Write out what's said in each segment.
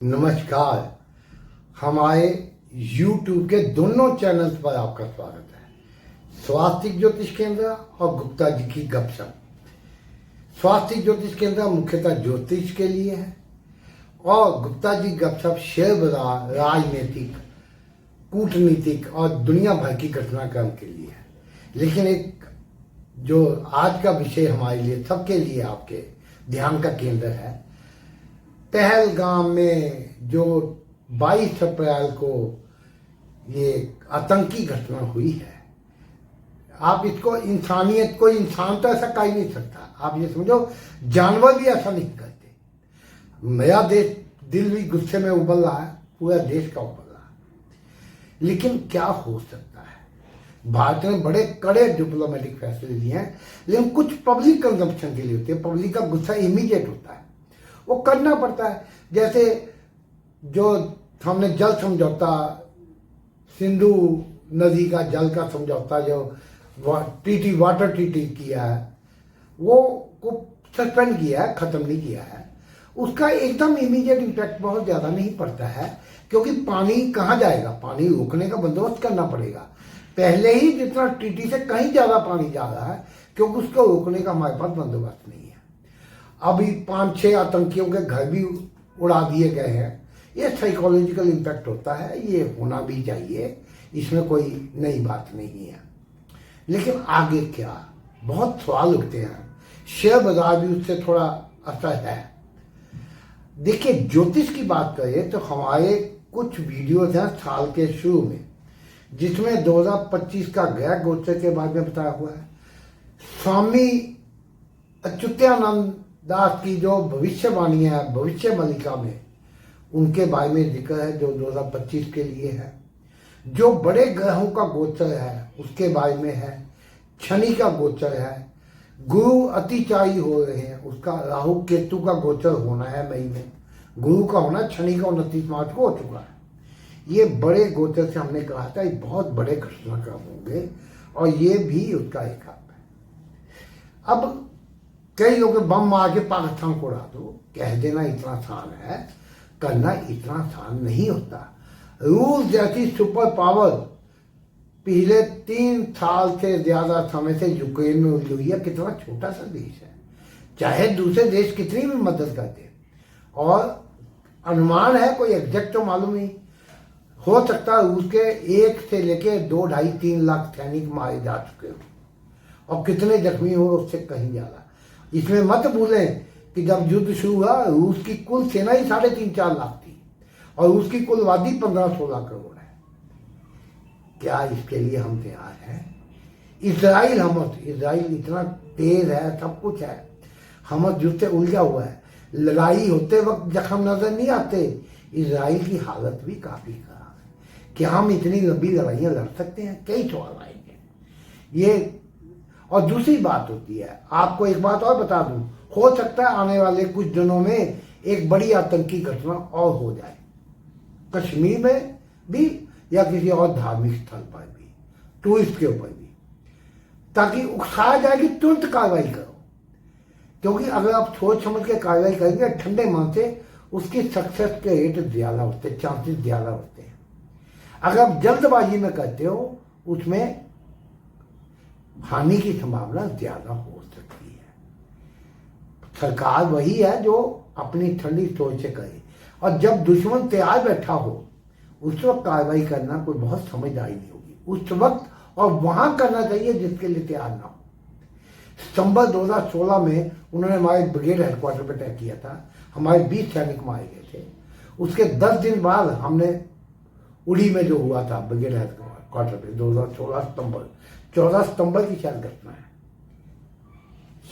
नमस्कार। हमारे YouTube के दोनों चैनल्स पर आपका स्वागत है। स्वास्तिक ज्योतिष केंद्र और गुप्ता जी की गपशप। स्वास्तिक ज्योतिष केंद्र मुख्यतः ज्योतिष के लिए है और गुप्ता जी गपशप शेयर बाजार, राजनीतिक, कूटनीतिक और दुनिया भर की घटनाक्रम के लिए है। लेकिन एक जो आज का विषय हमारे लिए, सबके लिए, आपके ध्यान का केंद्र है, पहलगाम में जो 22 अप्रैल को ये आतंकी घटना हुई है। आप इसको इंसानियत, कोई इंसान तो ऐसा कर ही नहीं सकता। आप ये समझो, जानवर भी ऐसा नहीं करते। मेरा दिल भी गुस्से में उबल रहा है, पूरा देश का उबल रहा है। लेकिन क्या हो सकता है? भारत ने बड़े कड़े डिप्लोमेटिक फैसले लिए हैं, लेकिन कुछ पब्लिक कंजम्पशन के लिए होते हैं। पब्लिक का गुस्सा इमीडिएट होता है, वो करना पड़ता है। जैसे जो हमने जल समझौता, सिंधु नदी का जल का समझौता, जो वाटर ट्रीटी किया है, वो को सस्पेंड किया है, खत्म नहीं किया है। उसका एकदम इमीडिएट इम्पैक्ट बहुत ज्यादा नहीं पड़ता है, क्योंकि पानी कहाँ जाएगा? पानी रोकने का बंदोबस्त करना पड़ेगा। पहले ही जितना ट्रीटी से कहीं ज्यादा पानी जा रहा है, क्योंकि उसको रोकने का हमारे पास बंदोबस्त नहीं है। अभी 5-6 आतंकियों के घर भी उड़ा दिए गए हैं। ये साइकोलॉजिकल इम्पैक्ट होता है, ये होना भी चाहिए, इसमें कोई नई बात नहीं है। लेकिन आगे क्या? बहुत सवाल उठते हैं। शेयर बाजार भी उससे थोड़ा असर है। देखिए, ज्योतिष की बात करें तो हमारे कुछ वीडियोज हैं साल के शुरू में, जिसमें 2025 का ग्रह गोचर के बारे में बताया हुआ है। स्वामी अच्युतानंद दास की जो भविष्यवाणी है भविष्य मलिका में, उनके बारे में जिक्र है, जो 2025 के लिए है। जो बड़े ग्रहों का गोचर है उसके बारे में है। शनि का गोचर है, गुरु अतिचारी हो रहे हैं, उसका राहु केतु का गोचर होना है मई में। गुरु का होना, शनि का 29 मार्च को हो चुका है। ये बड़े गोचर से हमने कहा था ये बहुत बड़े घटनाक्रम होंगे, और ये भी उसका एक हाथ है। अब कई लोग बम मार के पाकिस्तान को उड़ा दो, कह देना इतना आसान है, करना इतना आसान नहीं होता। रूस जैसी सुपर पावर पिछले 3 साल से ज्यादा समय से यूक्रेन में उलझी हुई है। कितना छोटा सा देश है, चाहे दूसरे देश कितनी भी मदद करते, और अनुमान है, कोई एग्जैक्ट तो मालूम नहीं, हो सकता है रूस के 1 से लेके 2, 2.5, 3 लाख सैनिक मारे जा चुके हो, और कितने जख्मी हो उससे कहीं ज्यादा। इसमें मत भूलें कि जब युद्ध शुरू हुआ, रूस की कुल सेना ही 3.5-4 लाख थी, और रूस की कुल आबादी 15-16 करोड़ है। क्या इसके लिए हम तैयार हैं? इजराइल इतना तेज है, सब कुछ है। हमस युद्ध से उलझा हुआ है। लड़ाई होते वक्त जख्म नजर नहीं आते। इजराइल की हालत भी काफी खराब है। क्या हम इतनी लंबी लड़ाइयां लड़ सकते हैं? कई सवाल आएंगे ये। और दूसरी बात होती है, आपको एक बात और बता दूं, हो सकता है आने वाले कुछ दिनों में एक बड़ी आतंकी घटना और हो जाए, कश्मीर में भी या किसी और धार्मिक स्थल पर भी, टूरिस्ट के ऊपर भी, ताकि उकसाया जाए कि तुरंत कार्रवाई करो। क्योंकि अगर आप सोच समझ के कार्रवाई करेंगे ठंडे मन से, उसकी सक्सेस के रेट ज्यादा होते हैं, चांसेस ज्यादा होते हैं। अगर आप जल्दबाजी में करते हो, उसमें हानि की संभावना ज्यादा हो सकती है। सरकार वही है जो अपनी ठंडी सोच से करे, और जब दुश्मन तैयार बैठा हो उस वक्त कार्रवाई करना कोई बहुत समझदारी नहीं होगी उस वक्त, और वहां करना चाहिए जिसके लिए तैयार ना हो। सितंबर 2016 में उन्होंने हमारे ब्रिगेड हेडक्वार्टर पर अटैक किया था, हमारे 20 सैनिक मारे गए थे। उसके 10 दिन बाद हमने उड़ी में जो हुआ था ब्रिगेड हेडक्वार्टर पे, 2016 सितंबर, 14 सितंबर की शायद घटना है,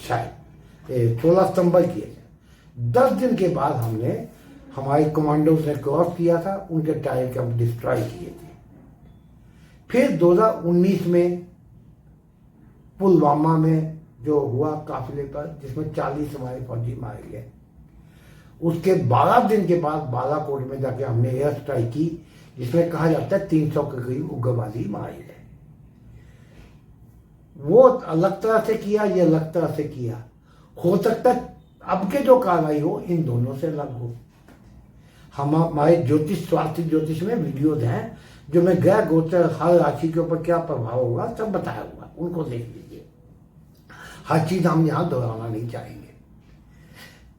शायद 16 सितंबर की है। 10 दिन के बाद हमने, हमारे कमांडोज ने क्रॉस किया था, उनके टायर के हम डिस्ट्रॉय किए थे। फिर 2019 में पुलवामा में जो हुआ काफिले पर, जिसमें 40 हमारे फौजी मारे गए, उसके 12 दिन के बाद बालाकोट में जाके हमने एयर स्ट्राइक की, जिसमें कहा जाता है 300 के करीब उग्रवादी मारे गए। वो अलग तरह से किया, ये अलग तरह से किया। हो सकता है अब के जो कार्रवाई हो इन दोनों से अलग हो। हमारे स्वास्थ्य ज्योतिष में वीडियोज हैं जो मैं ग्रह गोचर हर राशि के ऊपर क्या प्रभाव होगा सब बताया हुआ, उनको देख लीजिए। हर चीज हम यहाँ दोहराना नहीं चाहेंगे।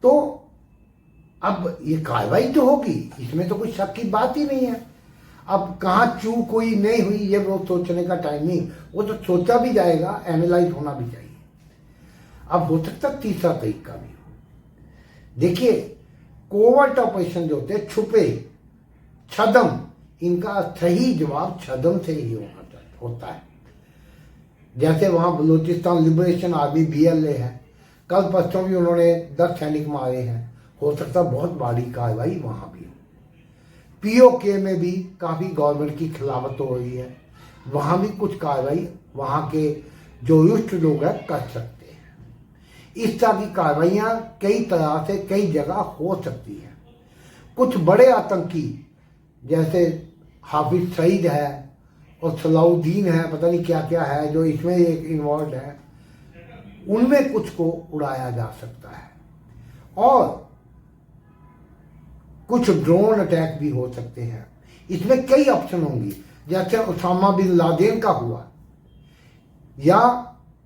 तो अब ये कार्रवाई जो होगी इसमें तो कोई शक की बात ही नहीं है। अब कहाँ चूक हुई नहीं हुई ये वो सोचने का टाइम नहीं, वो तो सोचा भी जाएगा, एनालाइज होना भी चाहिए। अब हो सकता 30 तारीख का भी हो। देखिए कोवर्ट ऑपरेशन जो होते हैं छुपे छदम, इनका सही जवाब छदम से ही होता है। जैसे वहां बलूचिस्तान लिबरेशन आर्मी BLA है, कल परसों भी उन्होंने 10 सैनिक मारे हैं, हो सकता बहुत बड़ी कार्रवाई वहां भी हो। POK में भी काफी गवर्नमेंट की खिलाफत हो रही है, वहां भी कुछ कार्रवाई वहां के जो युष्ट लोग हैं कर सकते हैं। इस तरह की कार्रवाइयां कई तरह से कई जगह हो सकती है। कुछ बड़े आतंकी जैसे हाफिज सईद है और सलाउद्दीन है, पता नहीं क्या क्या है जो इसमें एक इन्वॉल्व है, उनमें कुछ को उड़ाया जा सकता है। और कुछ ड्रोन अटैक भी हो सकते हैं। इसमें कई ऑप्शन होंगी, जैसे उसामा बिन लादेन का हुआ या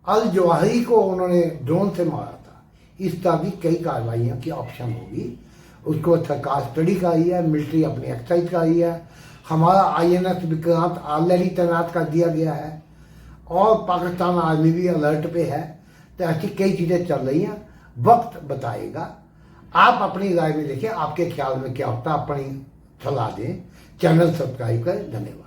अल जवाहिरी को उन्होंने ड्रोन से मारा था। इस तरह की कई कार्रवाइयों की ऑप्शन होगी। उसको सरकार स्टडी कर रही है, मिलिट्री अपनी एक्सरसाइज कर रही है। हमारा INS विक्रांत ऑलरेडी तैनात कर दिया गया है और पाकिस्तान आर्मी भी अलर्ट पे है। तो ऐसी कई चीज़ें चल रही हैं, वक्त बताएगा। आप अपनी राय में देखिए, आपके ख्याल में क्या होता है, अपनी सलाह दें। चैनल सब्सक्राइब करें। धन्यवाद।